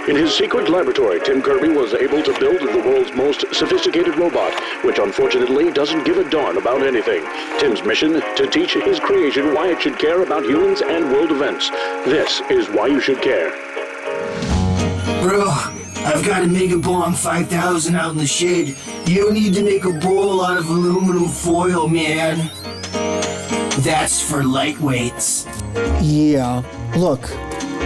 In his secret laboratory, Tim Kirby was able to build the world's most sophisticated robot, which unfortunately doesn't give a darn about anything. Tim's mission, to teach his creation why it should care about humans and world events. This is Why You Should Care. Bro, I've got a Mega Bomb 5000 out in the shed. You need to make a bowl out of aluminum foil, man. That's for lightweights. Yeah, look,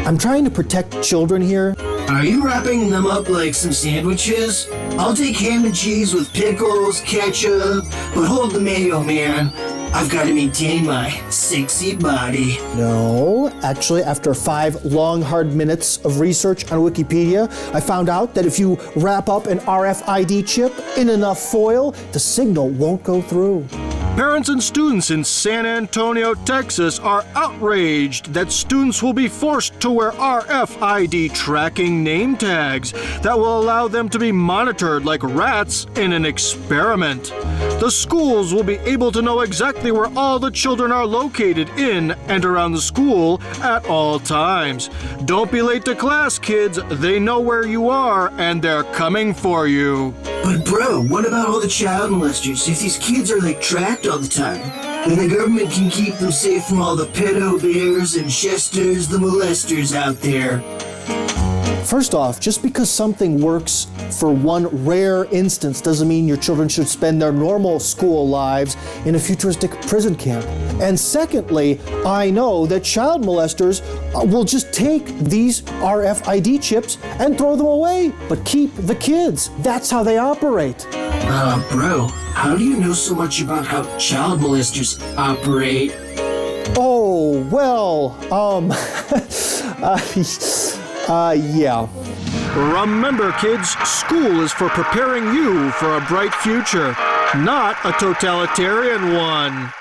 I'm trying to protect children here. Are you wrapping them up like some sandwiches? I'll take ham and cheese with pickles, ketchup, but hold the mayo, man. I've got to maintain my sexy body. No, actually, after 5 long, hard minutes of research on Wikipedia, I found out that if you wrap up an RFID chip in enough foil, the signal won't go through. Parents and students in San Antonio, Texas are outraged that students will be forced to wear RFID tracking name tags that will allow them to be monitored like rats in an experiment. The schools will be able to know exactly where all the children are located in and around the school at all times. Don't be late to class, kids. They know where you are and they're coming for you. But bro, what about all the child molesters? If these kids are like tracked all the time, then the government can keep them safe from all the pedo bears and Chesters, the molesters out there. First off, just because something works for one rare instance doesn't mean your children should spend their normal school lives in a futuristic prison camp. And secondly, I know that child molesters will just take these RFID chips and throw them away, but keep the kids. That's how they operate. Bro, how do you know so much about how child molesters operate? Oh, well, yeah. Remember, kids, school is for preparing you for a bright future, not a totalitarian one.